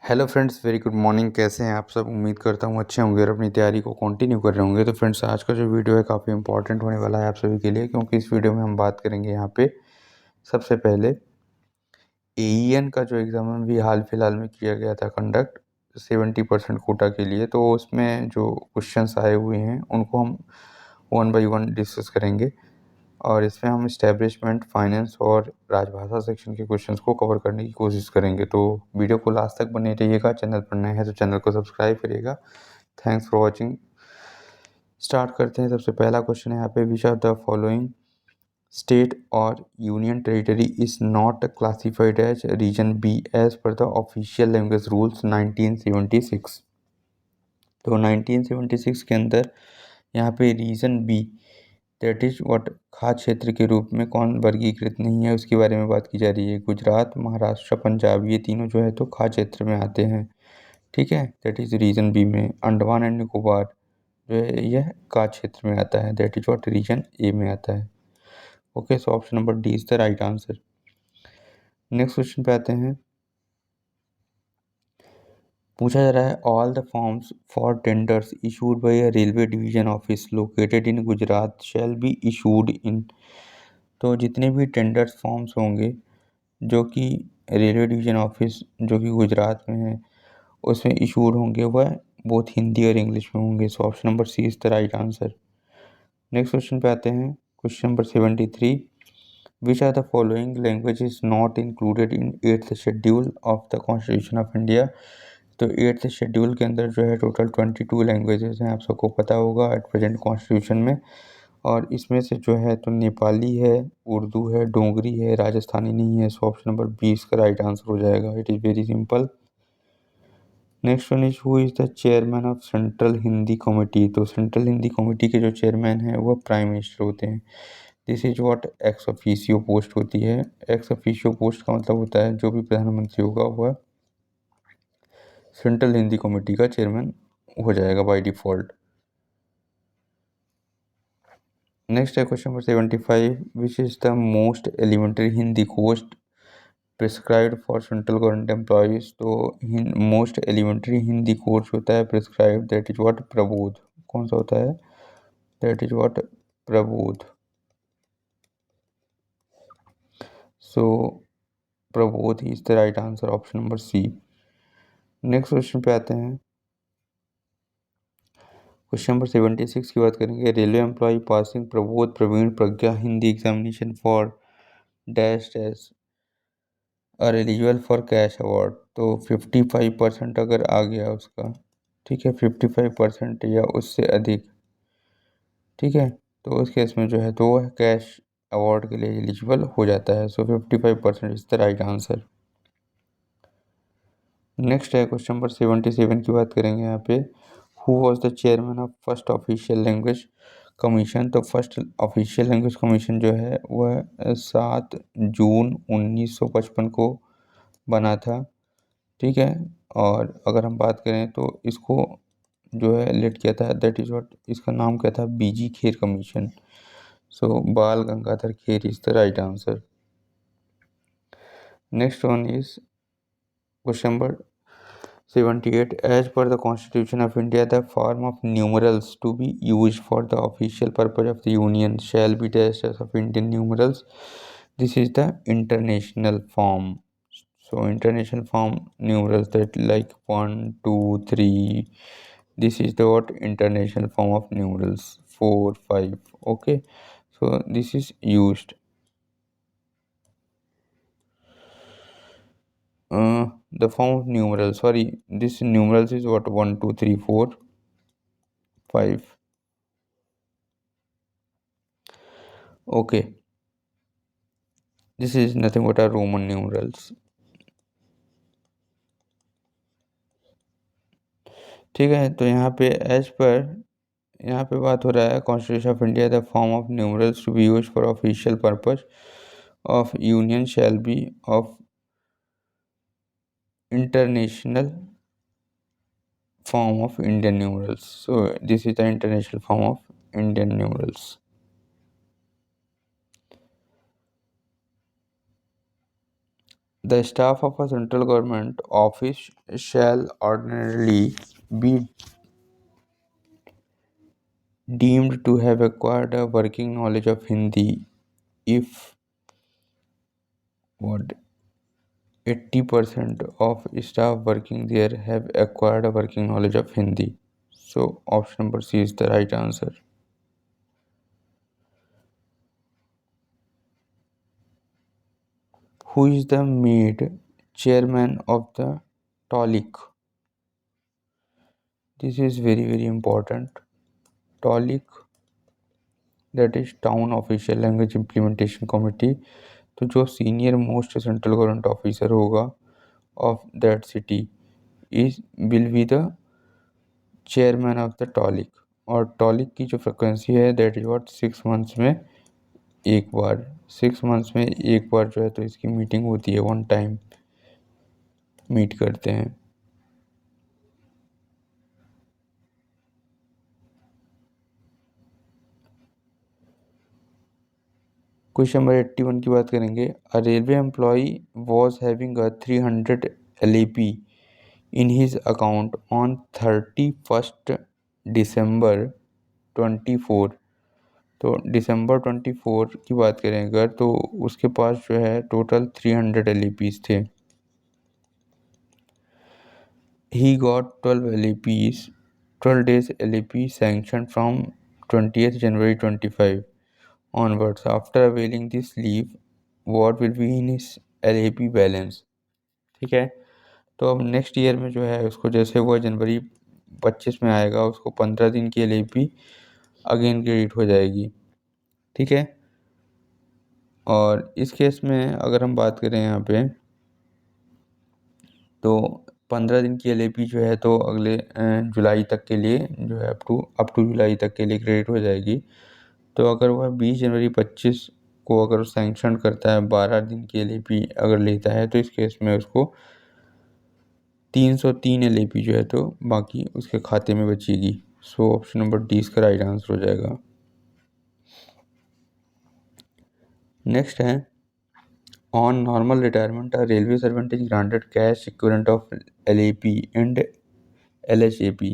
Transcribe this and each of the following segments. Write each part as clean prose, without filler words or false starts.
Hello friends, very good morning. कैसे हैं आप सब? उम्मीद करता हूँ अच्छे होंगे और अपनी तैयारी को कंटिन्यू कर रहे होंगे। तो फ्रेंड्स, आज का जो वीडियो है काफ़ी इंपॉर्टेंट होने वाला है आप सभी के लिए, क्योंकि इस वीडियो में हम बात करेंगे यहाँ पे सबसे पहले एईएन का जो एग्ज़ाम है भी हाल फिलहाल में किया गया था कंडक्ट 70% कोटा के लिए। तो उसमें जो क्वेश्चंस आए हुए हैं उनको हम वन बाय वन डिस्कस करेंगे और इसमें हम इस्टेब्लिशमेंट, फाइनेंस और राजभाषा सेक्शन के क्वेश्चंस को कवर करने की कोशिश करेंगे। तो वीडियो को लास्ट तक बने रहिएगा। चैनल पर नए हैं तो चैनल को सब्सक्राइब करिएगा। Thanks for watching. स्टार्ट करते हैं। सबसे पहला क्वेश्चन है यहाँ पे, which are the following state और union territory is not classified as region B as per the official language rules 1976। तो 1976 के अंदर यहाँ पे region B, that is what, खाद्य क्षेत्र के रूप में कौन वर्गीकृत नहीं है उसके बारे में बात की जा रही है। गुजरात, महाराष्ट्र, पंजाब, ये तीनों जो है तो खाद्य क्षेत्र में आते हैं। ठीक है, दैट इज रीजन बी में। अंडमान एंड निकोबार जो है यह खाद्य क्षेत्र में आता है, दैट इज व्हाट रीजन ए में आता है। Okay, so option number D is the right answer. Next question पे आते हैं। पूछा जा रहा है, all the forms for tenders issued by a railway division office located in Gujarat shall be issued in. तो जितने भी टेंडर्स फॉर्म्स होंगे जो कि रेलवे डिवीजन ऑफिस जो कि गुजरात में है उसमें इशूड होंगे, वह बोथ हिंदी और इंग्लिश में होंगे। So option number C is the right answer. Next question पे आते हैं। Question number 73, which are the following language is not included in 8th schedule of the constitution of India. तो 8th schedule के अंदर जो है टोटल 22 लैंग्वेजेस हैं, आप सबको पता होगा एट प्रेजेंट कॉन्स्टिट्यूशन में। और इसमें से जो है तो नेपाली है, उर्दू है, डोगरी है, राजस्थानी नहीं है। सो ऑप्शन नंबर 20 का राइट आंसर हो जाएगा। It is very simple. Next one is, who is the chairman of central Hindi committee. तो सेंट्रल हिंदी कमेटी के जो चेयरमैन हैं वह प्राइम मिनिस्टर होते हैं। This is what ex officio post होती है। एक्स ऑफिशियो पोस्ट का मतलब होता है जो भी प्रधानमंत्री होगा वह सेंट्रल हिंदी कमेटी का चेयरमैन हो जाएगा बाय डिफॉल्ट। नेक्स्ट है question number 75, which is the most elementary Hindi course prescribed for central government employees. तो मोस्ट एलिमेंट्री हिंदी कोर्स होता है prescribe, that is what Prabodh. कौन सा होता है? That is what Prabodh. So Prabodh is the right answer, option number C. Next question पे आते हैं। क्वेश्चन नंबर 76 की बात करेंगे। Railway employee passing Prabodh Praveen Pragya Hindi examination for dash dash are eligible for cash award. तो 55% अगर आ गया उसका, ठीक है, 55% या उससे अधिक, ठीक है, तो उस केस में जो है तो वह कैश अवार्ड के लिए एलिजिबल हो जाता है। सो 55% is the right answer. Next है क्वेश्चन नंबर 77 की बात करेंगे यहाँ पे। Who was the chairman of first official language commission. तो फर्स्ट ऑफिशियल लैंग्वेज कमीशन जो है वह 7 जून 1955 को बना था। ठीक है, और अगर हम बात करें तो इसको जो है लेट किया था, दैट इज व्हाट, इसका नाम क्या था? बीजी Kher commission. So Bal Gangadhar Kher is the right answer. Next one is question number 78, as per the constitution of India the form of numerals to be use for the official purpose of the union shall be dash of Indian numerals. This is the international form. So international form numerals that like 1, 2, 3. This is the what international form of numerals 4, 5. Okay, so this is used. The form of numerals. Sorry, this numerals is what 1, 2, 3, 4, 5. Okay, this is nothing but a Roman numerals. ठीक है, तो यहाँ पे as per यहाँ पे बात हो रहा है constitution of India the form of numerals to be use for official purpose of union shall be of international form of Indian numerals. So this is the international form of Indian numerals. The staff of a central government office shall ordinarily be deemed to have acquired a working knowledge of Hindi if what 80% of staff working there have acquired a working knowledge of Hindi. So option number C is the right answer. Who is the made chairman of the TOLIC? This is very important. TOLIC, that is Town Official Language Implementation Committee. तो जो senior most central government officer होगा of that city is will be the chairman of the TOLIC. और TOLIC की जो frequency है that is what 6 months में एक बार. 6 months में एक बार जो है तो इसकी मीटिंग होती है, वन टाइम मीट करते हैं. क्वेश्चन नंबर 81 की बात करेंगे. A railway employee was having a 300 LAP in his account on 31 December 24. तो दिसंबर 24 की बात करें अगर तो उसके पास जो है टोटल 300 LAPs थे. He got 12 LAPs 12 days LAP sanction from 20th January 25 onwards. After availing this leave, what will be in his LAP balance? ठीक है. तो अब नेक्स्ट ईयर में जो है उसको जैसे हुआ जनवरी 25 में आएगा उसको 15 दिन की LAP अगेन क्रेडिट हो जाएगी. ठीक है. और इस केस में अगर हम बात करें यहाँ पे तो 15 दिन की LAP जो है तो अगले जुलाई तक के लिए जो है अप टू जुलाई तक के लिए क्रेडिट हो जाएगी. तो अगर वह 20 जनवरी 25 को अगर सैंक्शन करता है 12 दिन की LAP अगर लेता है तो इस केस में उसको 303 LAP जो है तो बाकी उसके खाते में बचेगी. सो ऑप्शन नंबर डी इसका राइट आंसर हो जाएगा. नेक्स्ट है on normal retirement a railway servant is granted cash equivalent of LAP and LHAP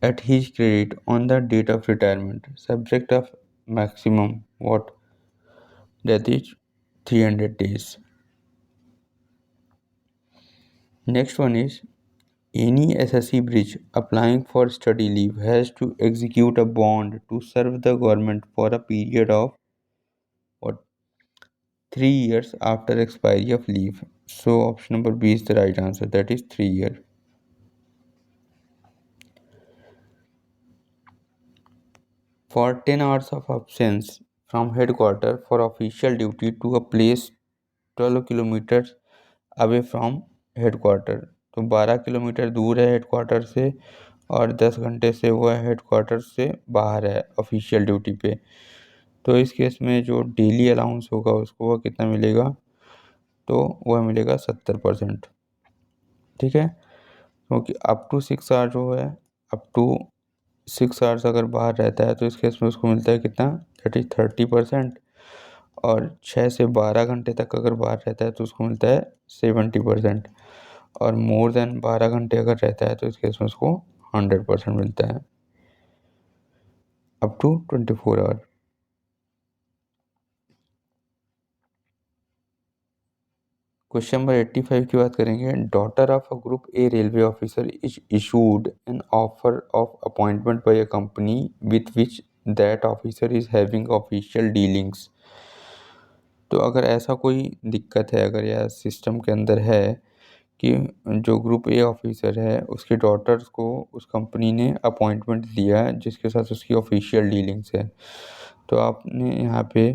at his credit on the date of retirement subject of maximum what that is 300 days. Next one is any SSC bridge applying for study leave has to execute a bond to serve the government for a period of what 3 years after expiry of leave. So option number B is the right answer, that is 3 years. For 10 hours of absence from headquarters for official duty to a place 12 kilometers away from headquarter. तो 12 kilometre दूर है headquarter से और 10 घंटे से वह headquarter से बाहर है ऑफिशियल ड्यूटी पे. तो इस केस में जो डेली अलाउंस होगा उसको वह कितना मिलेगा तो वह मिलेगा 70%. ठीक है. क्योंकि अप टू 6 आवर जो है अप टू 6 आवर्स अगर बाहर रहता है तो इस केस में उसको मिलता है कितना दैट इज 30%. और 6 से 12 घंटे तक अगर बाहर रहता है तो उसको मिलता है 70%. और मोर देन 12 घंटे अगर रहता है तो इस केस में उसको 100% मिलता है up to 24 hour. Question number 85 की बात करेंगे. Daughter of a group A railway officer is issued an offer of appointment by a company with which that officer is having official dealings. तो अगर ऐसा कोई दिक्कत है अगर या सिस्टम के अंदर है कि जो ग्रुप ए ऑफिसर है उसके डॉटर्स को उस कंपनी ने अपॉइंटमेंट दिया है जिसके साथ उसकी ऑफिशियल डीलिंग्स है. तो आपने यहाँ पे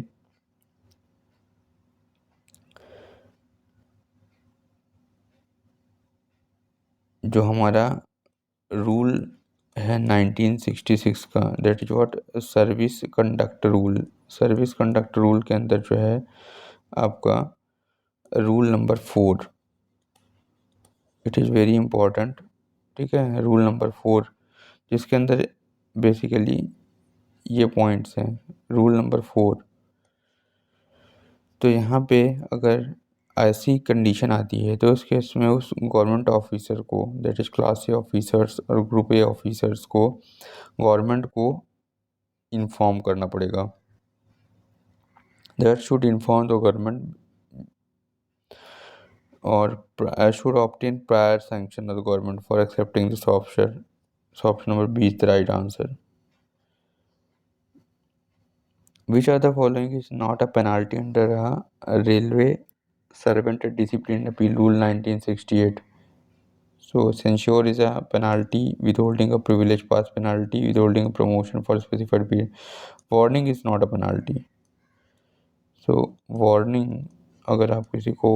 जो हमारा रूल है 1966 का that is what service conduct rule. Service conduct rule के अंदर जो है आपका rule number 4 it is very important. ठीक है. रूल नंबर 4 जिसके अंदर बेसिकली ये पॉइंट्स हैं. Rule number 4. तो यहाँ पे अगर ऐसी कंडीशन आती है तो उस केस में उस गवर्नमेंट ऑफिसर को, that is class A officers और ग्रुप ए ऑफिसर्स को गवर्नमेंट को इन्फॉर्म करना पड़ेगा। That should inform the government और should obtain prior sanction of the government for accepting this option. So option number B is the right answer. Which of the following is not a penalty under a railway servant discipline appeal rule 1968? So censure is a penalty, withholding a privilege pass penalty, withholding a promotion for a specified period. Warning is not a penalty. So warning, अगर आप किसी को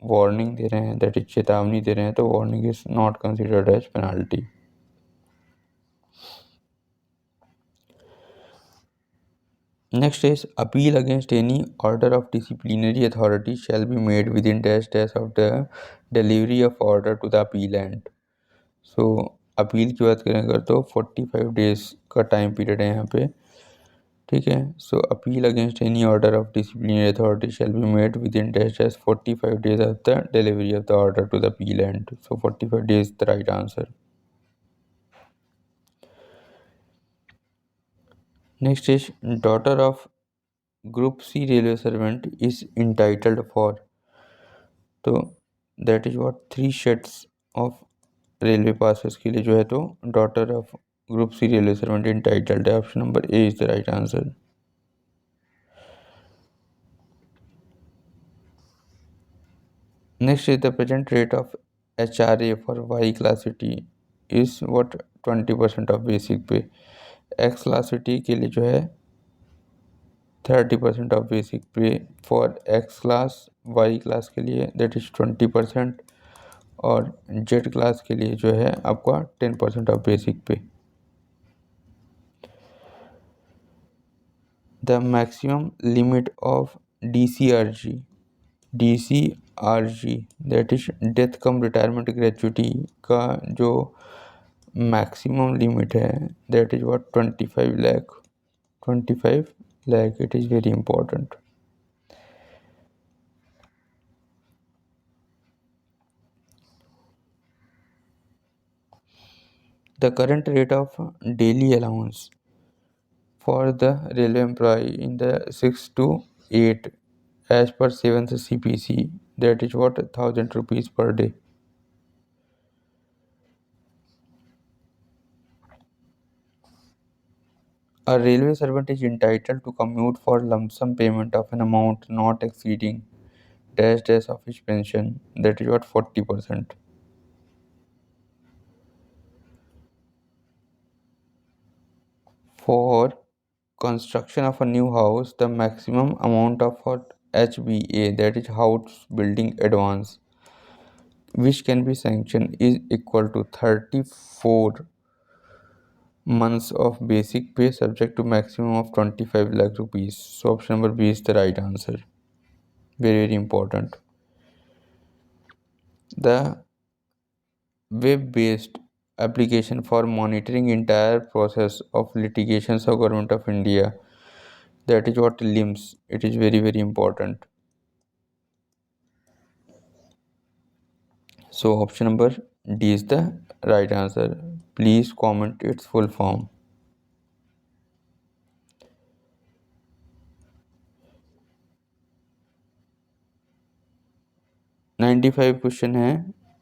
warning दे रहे हैं, that is चेतावनी दे रहे हैं, तो warning is not considered as penalty. Next is appeal against any order of disciplinary authority shall be made within dash dash of the delivery of order to the appellant. So appeal की बात करें अगर तो 45 days का time period है यहाँ पे, ठीक है। So appeal against any order of disciplinary authority shall be made within dash dash 45 days of the delivery of the order to the appellant. So 45 days the right answer. Next is daughter of group C railway servant is entitled for, तो that is what 3 sets of railway passes के लिए जो है तो daughter of group C railway servant entitled है। Option number A is the right answer. Next is the present rate of HRA for Y class city is what 20% of basic pay. X class city के लिए जो है 30% of basic pay for X class, Y class के लिए that is 20% और Z class के लिए जो है आपका 10% ऑफ बेसिक पे। The maximum limit of DCRG that is death come retirement gratuity का जो मैक्सिमम लिमिट है that is what 25 lakh। It is very important. The current rate of daily allowance for the railway employee in the 6 to 8 as per 7th CPC, that is what 1000 rupees per day. A railway servant is entitled to commute for lump sum payment of an amount not exceeding dash dash of his pension, that is what 40%. For construction of a new house, the maximum amount of what HBA, that is house building advance, which can be sanctioned is equal to 34 months of basic pay subject to maximum of 25 lakh rupees. So option number B is the right answer. Very important. The web-based application for monitoring entire process of litigations of Government of India, that is what LIMS. It is very important. So option number D is the right answer. Please comment its full form. 95 question है,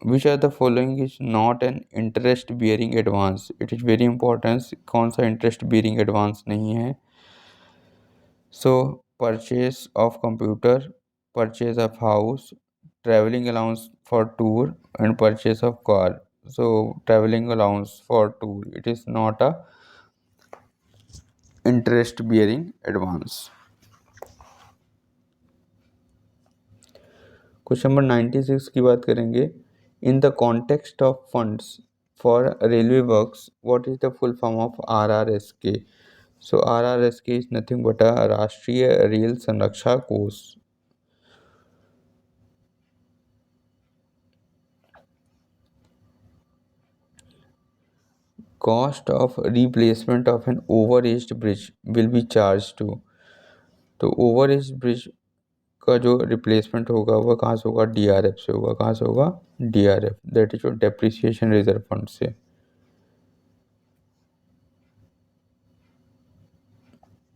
which are the following is not an interest bearing advance. It is very important, कौन सा interest bearing advance नहीं है। So purchase of computer, purchase of house, travelling allowance for tour and purchase of car. So travelling allowance for tour it is not a interest bearing advance. Question number 96 की बात करेंगे। In the context of funds for railway works what is the full form of RRSK। So RRSK is nothing but a Rashtriya Rail Sanraksha Kosh. Cost of replacement of an over aged bridge will be charge to, तो over aged bridge का जो replacement होगा वह कहाँ से होगा, DRF से होगा। कहाँ से होगा, DRF, that is your depreciation reserve fund से।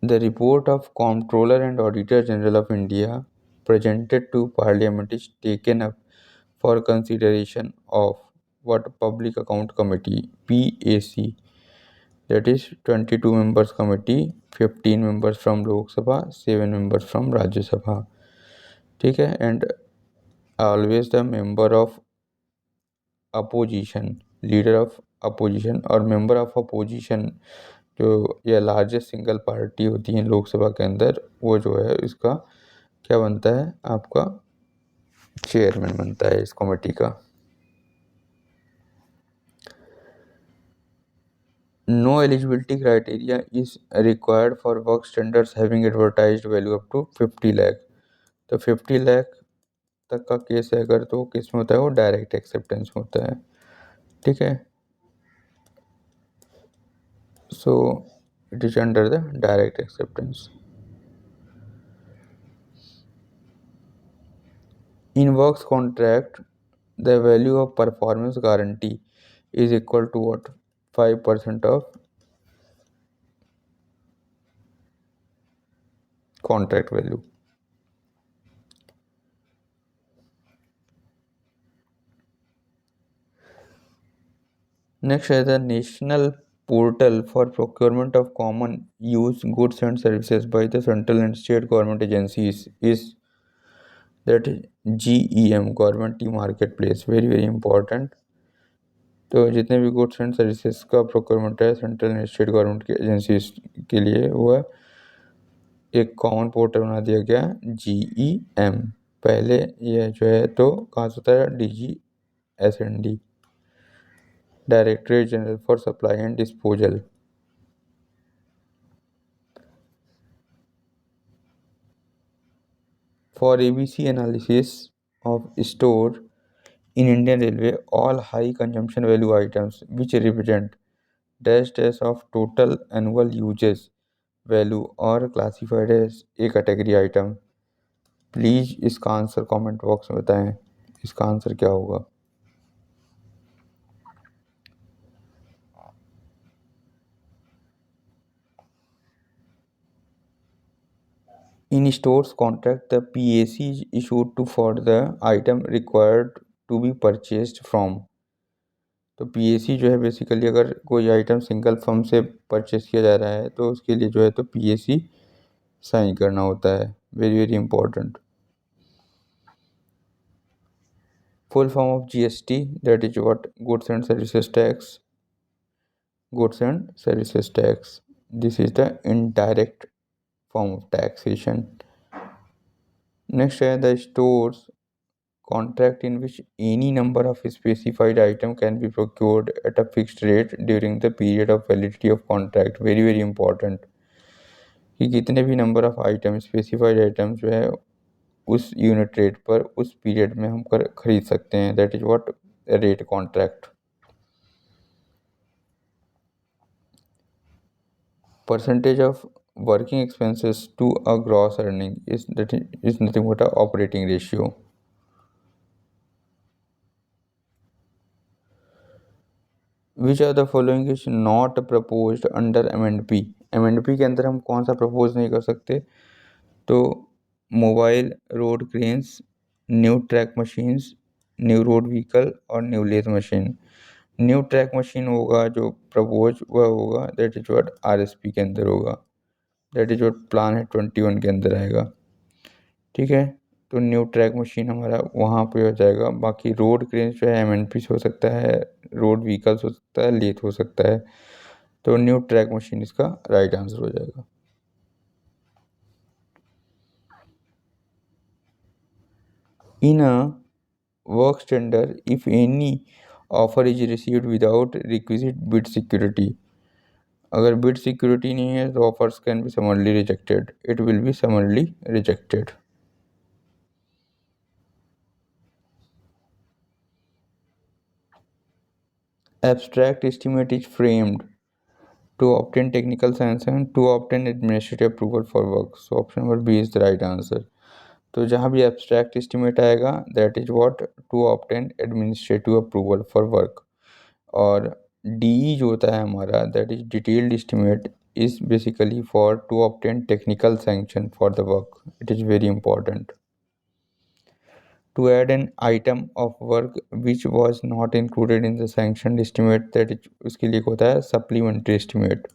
The report of Comptroller and Auditor General of India presented to Parliament is taken up for consideration of what Public Account Committee PAC, that is 22 members committee, 15 members from Lok Sabha, 7 members from Rajya Sabha, ठीक है। And always the member of opposition, leader of opposition और member of opposition जो या largest single party होती है लोकसभा के अंदर, वो जो है इसका क्या बनता है, आपका चेयरमैन बनता है इस कमेटी का। No eligibility criteria is required for work standards having advertised value up to 50 lakh. तो 50 लाख तक का केस है अगर, तो किस में होता है, वो डायरेक्ट एक्सेप्टेंस में होता है, ठीक है। So it is under the direct acceptance. In works contract, the value of performance guarantee is equal to what? 5% of contract value. Next is the National Portal for Procurement of Common Use Goods and Services by the central and state government agencies is that GEM, Government E-Marketplace, very important। तो जितने भी goods and services का procurement है central and state government की agencies के लिए, वो एक कॉमन पोर्टल बना दिया गया GEM। पहले ये जो है तो कहाँ से होता है, DGSND, directorate general for supply and disposal. For ABC analysis of store in Indian Railway, all high consumption value items which represent dash of total annual uses value are classified as a category item। Please इसका answer comment box में बताएं, इसका answer क्या होगा। In stores contract, the PAC is issued to for the item required to be purchased from। तो PAC जो है basically अगर कोई आइटम सिंगल फर्म से परचेस किया जा रहा है तो उसके लिए जो है तो PAC साइन करना होता है, very important. Full form of GST, that is what, goods and services tax, goods and services tax. This is the indirect form of taxation। Next है the stores contract in which any number of specified item can be procured at a fixed rate during the period of validity of contract। very important कि कितने भी number of item, specified item जो है उस unit rate पर उस period में हम खरीद सकते हैं, that is what rate contract. Percentage of working expenses to a gross earning is nothing but a operating ratio। Which of the following is not proposed under amendment P। amendment P के अंदर हम कौन सा propose नहीं कर सकते, तो mobile road cranes, new track machines, new road vehicle और new lathe machine. New track machine होगा जो प्रपोज वह होगा, दैट इज व्हाट RSP के अंदर होगा, दैट इज व्हाट प्लान है 21 के अंदर आएगा, ठीक है। तो न्यू ट्रैक मशीन हमारा वहाँ पे हो जाएगा। बाकी रोड क्रेन जो है MNP से हो सकता है, रोड व्हीकल्स हो सकता है, लेथ हो सकता है। तो न्यू ट्रैक मशीन इसका राइट आंसर हो जाएगा। In a work tender if any offer is received without requisite bid security, अगर बिड सिक्योरिटी नहीं है तो offers can be summarily rejected, it will be summarily rejected. Abstract estimate is framed to obtain technical sanction, to obtain administrative approval for work। So option number B is the right answer। तो जहाँ भी abstract estimate आएगा that is what to obtain administrative approval for work. और D जो होता है हमारा that is detailed estimate is basically for to obtain technical sanction for the work. It is very important. To add an item of work which was not included in the sanctioned estimate that is उसके लिए होता है supplementary estimate।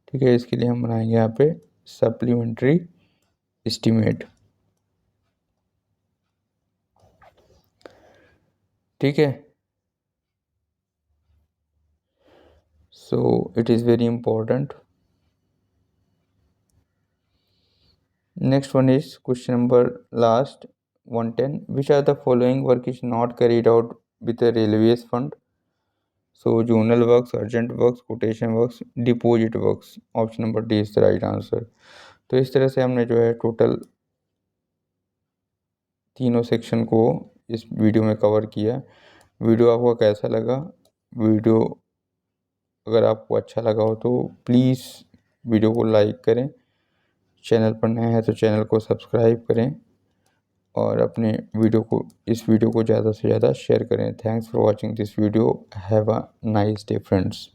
ठीक है, इसके लिए हम बनाएंगे यहाँ पे supplementary estimate। ठीक है, so it is very important। Next one is question number last 110, which are the following work is not carried out with the railways fund? So zonal works, urgent works, quotation works, deposit works। Option number D is the right answer. तो इस तरह से हमने जो है total तीनों section को इस वीडियो में कवर किया। वीडियो आपको कैसा लगा? वीडियो अगर आपको अच्छा लगा हो तो प्लीज़ वीडियो को लाइक करें, चैनल पर नए हैं तो चैनल को सब्सक्राइब करें और अपने इस वीडियो को ज़्यादा से ज़्यादा शेयर करें। Thanks for watching this video. Have a nice day friends.